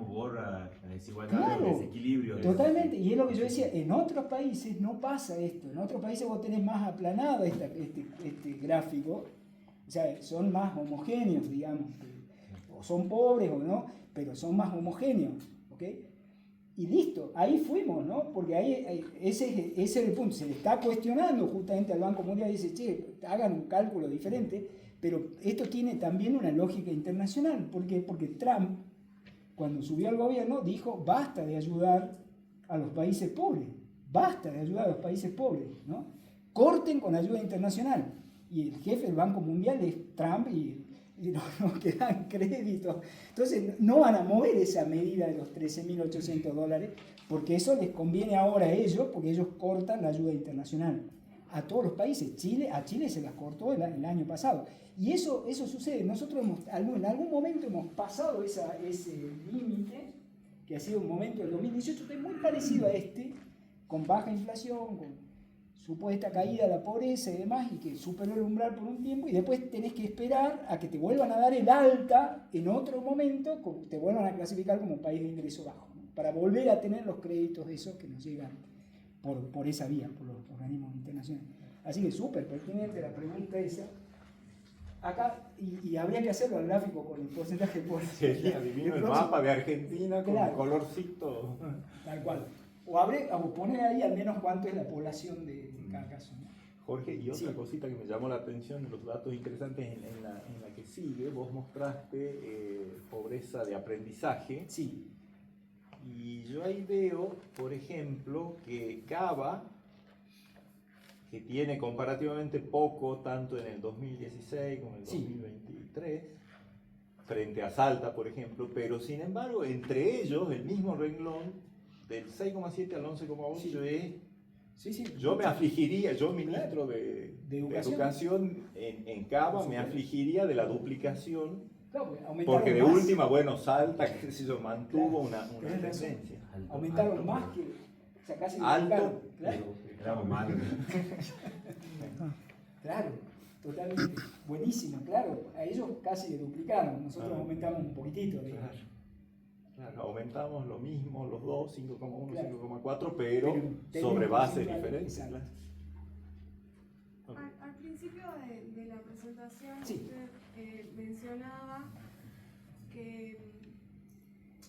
borra la desigualdad, claro, el desequilibrio. Totalmente, y es lo que yo decía, en otros países no pasa esto, en otros países vos tenés más aplanado este gráfico, o sea, son más homogéneos, digamos, o son pobres o no, pero son más homogéneos, ¿ok? Y listo, ahí fuimos, ¿no? Porque ese es el punto, se le está cuestionando justamente al Banco Mundial, dice, che, hagan un cálculo diferente, pero esto tiene también una lógica internacional, ¿por qué? Porque Trump, cuando subió al gobierno, dijo, basta de ayudar a los países pobres, basta de ayudar a los países pobres, ¿no? Corten con ayuda internacional. Y el jefe del Banco Mundial es Trump y no quedan créditos. Entonces no van a mover esa medida de los $13.800 porque eso les conviene ahora a ellos, porque ellos cortan la ayuda internacional a todos los países. A Chile se las cortó el año pasado. Y eso sucede. Nosotros en algún momento hemos pasado ese límite, que ha sido un momento del 2018, que es muy parecido a con baja inflación, con supuesta caída de la pobreza y demás, y que superó el umbral por un tiempo, y después tenés que esperar a que te vuelvan a dar el alta en otro momento, te vuelvan a clasificar como país de ingreso bajo, ¿no? Para volver a tener los créditos esos que nos llegan por esa vía, por los organismos internacionales. Así que súper pertinente la pregunta esa. Acá, y habría que hacerlo al gráfico con el porcentaje de población. Sería divino el mapa de Argentina con claro, un colorcito. Tal cual. O poner ahí al menos cuánto es la población de cada caso, ¿no? Jorge, y otra cosita que me llamó la atención de los datos interesantes en la que sigue, vos mostraste pobreza de aprendizaje. Sí. Y yo ahí veo, por ejemplo, que Cava, que tiene comparativamente poco, tanto en el 2016 como en el 2023, frente a Salta, por ejemplo, pero sin embargo, entre ellos, el mismo renglón, del 6,7 al 11,8 es Sí, sí. Yo me afligiría, yo ministro de educación. educación en Cava, me afligiría de la duplicación, Claro, porque de más. última, bueno, Salta, qué sé yo, mantuvo una Tenés razón. tendencia. Aumentaron más que, o sea, casi Alto, duplicaron. Claro. Éramos malos. Claro, totalmente. Buenísimo, claro. A ellos casi le duplicaron, nosotros aumentamos un poquitito. Claro. Claro, aumentamos lo mismo, los dos, 5,1, Claro. 5,4, pero Pero sobre bases porcentuales, diferentes. exacto. Claro. Al principio de la presentación Sí. usted mencionaba que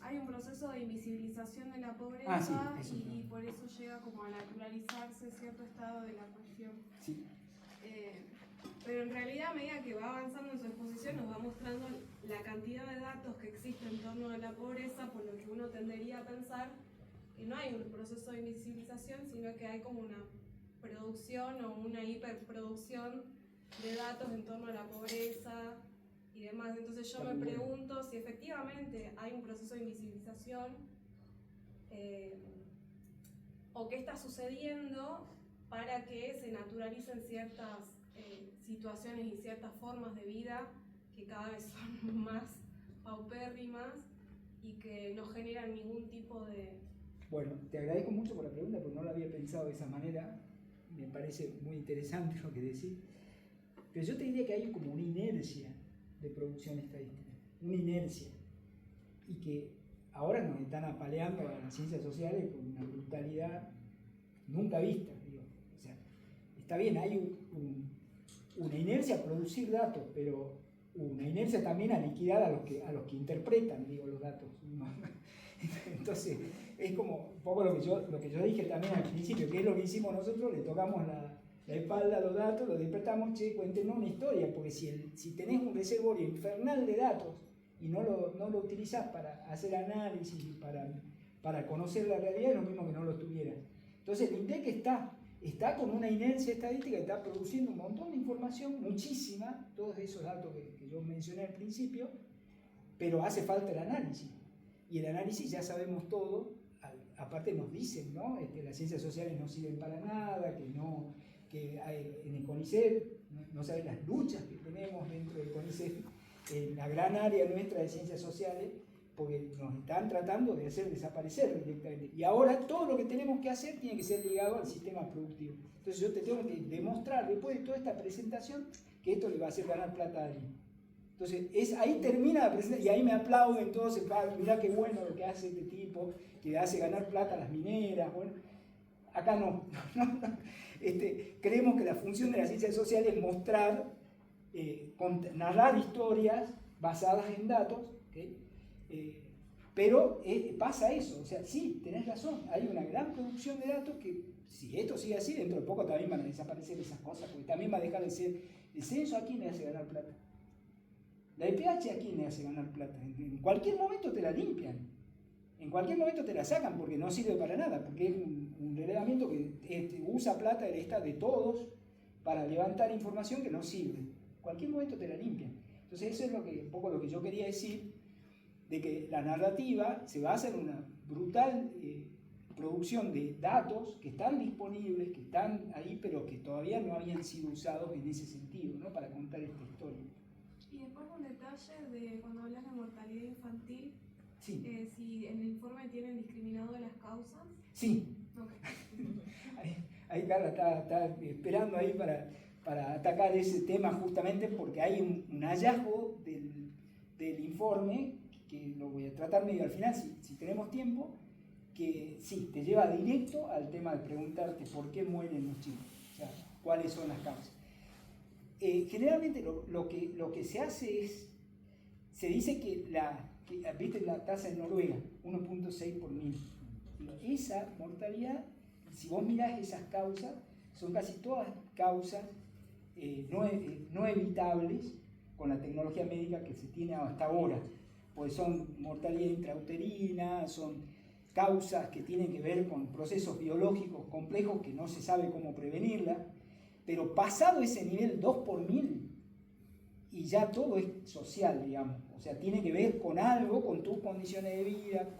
hay un proceso de invisibilización de la pobreza Eso, y por eso llega como a naturalizarse cierto estado de la cuestión. Sí. Pero en realidad a medida que va avanzando en su exposición nos va mostrando la cantidad de datos que existen en torno a la pobreza, por lo que uno tendería a pensar que no hay un proceso de invisibilización, sino que hay como una producción o una hiperproducción de datos en torno a la pobreza y demás. Entonces yo me pregunto si efectivamente hay un proceso de invisibilización o qué está sucediendo para que se naturalicen ciertas situaciones y ciertas formas de vida que cada vez son más paupérrimas y que no generan ningún tipo de... Bueno, te agradezco mucho por la pregunta porque no lo había pensado de esa manera. Me parece muy interesante lo que decís. Pero yo te diría que hay como una inercia de producción estadística, una inercia. Y que ahora nos están apaleando a las ciencias sociales con una brutalidad nunca vista. Digo. O sea, está bien, hay una inercia a producir datos, pero una inercia también a liquidar a los que interpretan, digo, los datos. Entonces, es como un poco lo que yo dije también al principio, que es lo que hicimos nosotros, le tocamos la espalda a los datos, los despertamos, che, cuéntenos una historia, porque si tenés un reservorio infernal de datos y no lo utilizás para hacer análisis, para conocer la realidad, es lo mismo que no lo tuvieras. Entonces, el INDEC está con una inercia estadística, está produciendo un montón de información, muchísima, todos esos datos que yo mencioné al principio, pero hace falta el análisis. Y el análisis ya sabemos todo, aparte nos dicen, ¿no? Las ciencias sociales no sirven para nada, que en el CONICET, no saben las luchas que tenemos dentro del CONICET, la gran área nuestra de ciencias sociales, porque nos están tratando de hacer desaparecer directamente. Y ahora todo lo que tenemos que hacer tiene que ser ligado al sistema productivo. Entonces yo te tengo que demostrar después de toda esta presentación que esto le va a hacer ganar plata a alguien. Entonces ahí termina la presentación y ahí me aplauden todos, mirá qué bueno lo que hace este tipo, que hace ganar plata a las mineras. Bueno, acá no. Creemos que la función de las ciencias sociales es mostrar, narrar historias basadas en datos, ¿okay? Pero pasa eso, o sea, sí, tenés razón, hay una gran producción de datos que si esto sigue así, dentro de poco también van a desaparecer esas cosas, porque también va a dejar de ser el censo. ¿A quién le hace ganar plata? La EPH, ¿a quién le hace ganar plata? En cualquier momento te la limpian, en cualquier momento te la sacan porque no sirve para nada, porque es un relevamiento que usa plata de todos para levantar información que no sirve. En cualquier momento te la limpian. Entonces eso es un poco lo que yo quería decir, de que la narrativa se basa en una brutal producción de datos que están disponibles, que están ahí, pero que todavía no habían sido usados en ese sentido, ¿no? Para contar esta historia. Y después un detalle de cuando hablas de mortalidad infantil, Sí. si en el informe tienen discriminado las causas. Sí. Okay. Ahí Carla está esperando ahí para atacar ese tema justamente porque hay un hallazgo del informe que lo voy a tratar medio al final si tenemos tiempo, que sí, te lleva directo al tema de preguntarte por qué mueren los chicos, o sea, cuáles son las causas. Generalmente lo que se hace es, se dice que viste la tasa en Noruega, 1.6 por mil. Esa mortalidad, si vos mirás esas causas, son casi todas causas no evitables con la tecnología médica que se tiene hasta ahora, pues son mortalidad intrauterina, son causas que tienen que ver con procesos biológicos complejos que no se sabe cómo prevenirla, pero pasado ese nivel 2 por mil, y ya todo es social, digamos, o sea, tiene que ver con algo, con tus condiciones de vida,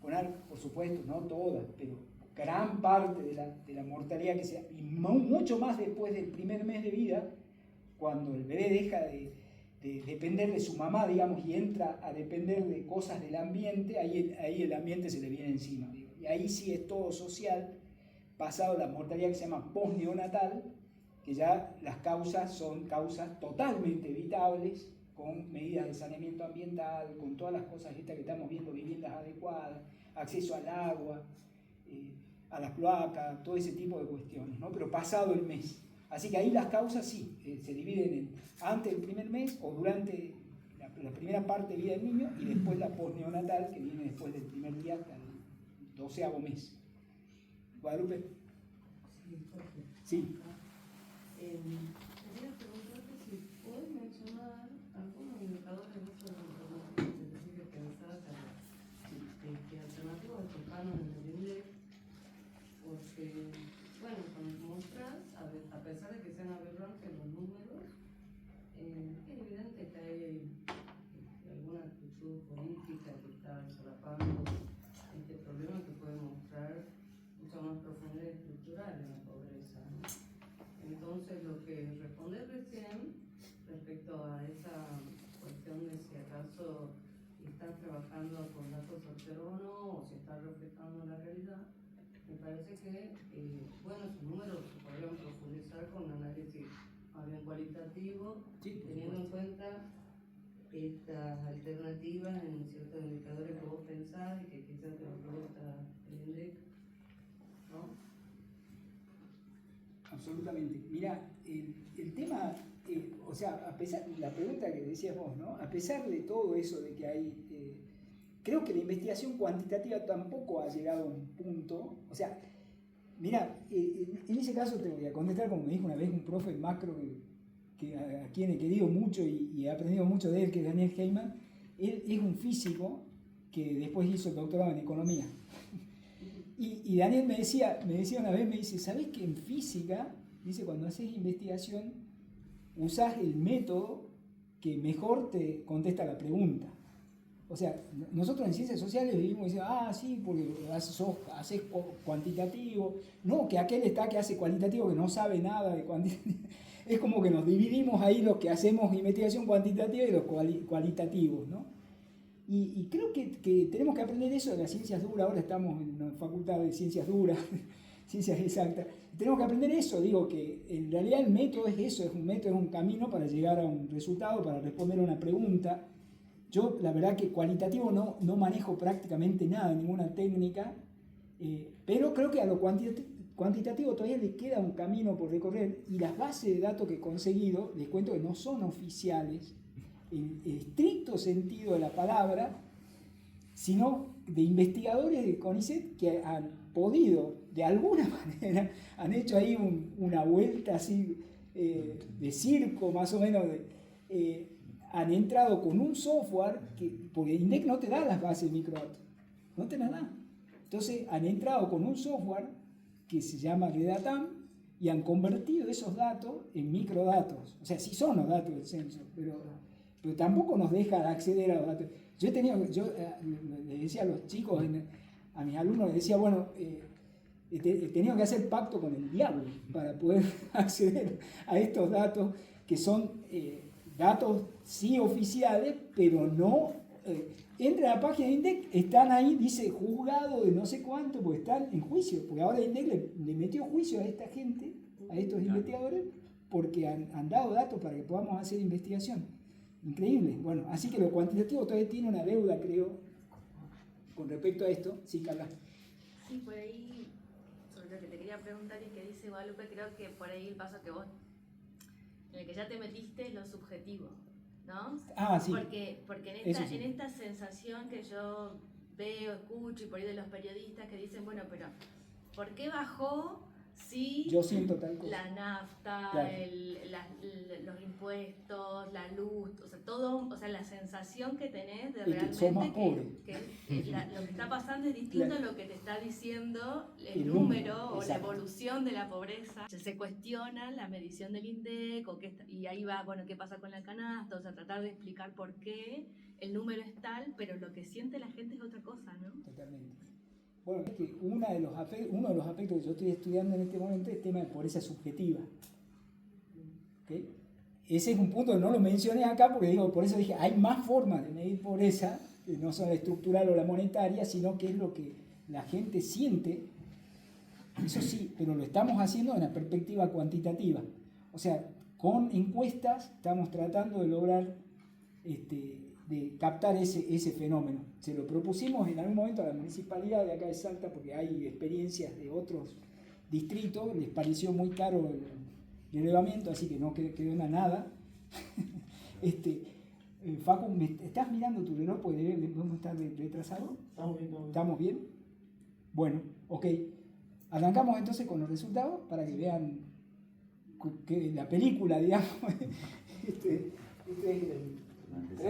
con algo, por supuesto, no todas, pero gran parte de la mortalidad que sea, y mucho más después del primer mes de vida, cuando el bebé deja de depender de su mamá, digamos, y entra a depender de cosas del ambiente, ahí el ambiente se le viene encima, digo. Y ahí sí es todo social, pasado la mortalidad que se llama postneonatal, que ya las causas son causas totalmente evitables, con medidas de saneamiento ambiental, con todas las cosas estas que estamos viendo, viviendas adecuadas, acceso al agua, a las cloacas, todo ese tipo de cuestiones, ¿no? Pero pasado el mes. Así que ahí las causas sí, se dividen en antes del primer mes o durante la primera parte de vida del niño y después la postneonatal, que viene después del primer día hasta el 12º mes. Guadalupe. Sí. Quería preguntarte si puedes mencionar algunos indicadores de uso de la información, es decir, que pensás que alternativas cercanas en el inglés, porque, bueno, cuando mostrás, a pesar de que sean aberrantes los números, es evidente que hay alguna actitud política que está solapando este problema que puede mostrar mucha más profundidad estructural en la pobreza, ¿no? Entonces, lo que respondés recién respecto a esa cuestión de si acaso estás trabajando con datos certeros o no, o si estás reflejando la realidad, me parece que, bueno, esos números se podrían profundizar con un análisis más bien cualitativo, Sí, teniendo en cuenta estas alternativas en ciertos indicadores que vos pensás y que quizás te lo pregunta el INDEC, ¿no? Absolutamente. Mira, el tema, o sea, a pesar, la pregunta que decías vos, ¿no? A pesar de todo eso de que hay, creo que la investigación cuantitativa tampoco ha llegado a un punto, o sea, mira, en ese caso te voy a contestar como me dijo una vez un profe macro a quien he querido mucho y he aprendido mucho de él, que es Daniel Heyman. Él es un físico que después hizo el doctorado en economía. Y Daniel me decía una vez, me dice, ¿sabés que en física, dice, cuando haces investigación, usás el método que mejor te contesta la pregunta? O sea, nosotros en ciencias sociales vivimos diciendo, sí, porque haces cuantitativo. No, que aquel está que hace cualitativo que no sabe nada de cuantitativo. Es como que nos dividimos ahí los que hacemos investigación cuantitativa y los cualitativos, ¿no? Y creo que tenemos que aprender eso de las ciencias duras. Ahora estamos en una facultad de ciencias duras, ciencias exactas. Tenemos que aprender eso, digo, que en realidad el método es eso, es un método, es un camino para llegar a un resultado, para responder a una pregunta. Yo, la verdad que cualitativo no manejo prácticamente nada, ninguna técnica, pero creo que a lo cuantitativo todavía le queda un camino por recorrer, y las bases de datos que he conseguido, les cuento que no son oficiales, en estricto sentido de la palabra, sino de investigadores de CONICET que han podido, de alguna manera, han hecho ahí una vuelta así de circo, más o menos, han entrado con un software, porque INDEC no te da las bases de microdatos, no te las da. Entonces han entrado con un software que se llama Redatam y han convertido esos datos en microdatos. O sea, sí son los datos del censo, pero tampoco nos deja acceder a los datos. Yo le decía a los chicos, a mis alumnos, les decía, bueno, he tenido que hacer pacto con el diablo para poder acceder a estos datos, que son datos sí oficiales, pero no... entra a la página de INDEC, están ahí, dice juzgado de no sé cuánto, porque están en juicio, porque ahora INDEC le metió juicio a esta gente, a estos investigadores, porque han dado datos para que podamos hacer investigación. Increíble. Bueno, así que lo cuantitativo todavía tiene una deuda, creo, con respecto a esto. Sí, Carla. Sí, por ahí, sobre lo que te quería preguntar y que dice Guadalupe, creo que por ahí el paso que vos, en el que ya te metiste, es lo subjetivo, ¿no? Sí. Porque en esta sensación que yo veo, escucho y por ahí de los periodistas que dicen, bueno, pero ¿por qué bajó si yo siento tal cosa? La nafta, claro, los impuestos, la luz, o sea, todo, o sea, la sensación que tenés de es realmente que sos más pobre. Lo que está pasando es distinto claro, a lo que te está diciendo el número, número o exacto, la evolución de la pobreza. Se cuestiona la medición del INDEC y ahí va, bueno, qué pasa con la canasta, o sea, tratar de explicar por qué el número es tal, pero lo que siente la gente es otra cosa, ¿no? Totalmente. Bueno, es que uno de los aspectos que yo estoy estudiando en este momento es el tema de pobreza subjetiva. ¿Okay? Ese es un punto que no lo mencioné acá porque digo, por eso dije, hay más formas de medir pobreza, que no son la estructural o la monetaria, sino que es lo que la gente siente. Eso sí, pero lo estamos haciendo en la perspectiva cuantitativa. O sea, con encuestas estamos tratando de lograr de captar ese fenómeno. Se lo propusimos en algún momento a la municipalidad de acá de Salta porque hay experiencias de otros distritos, les pareció muy caro el elevamiento, así que no quedó en nada. Facu, ¿me estás mirando tu reloj? Porque debemos estar retrasados. ¿Estamos bien? Bueno, ok. Arrancamos entonces con los resultados para que vean que la película, digamos. Este es el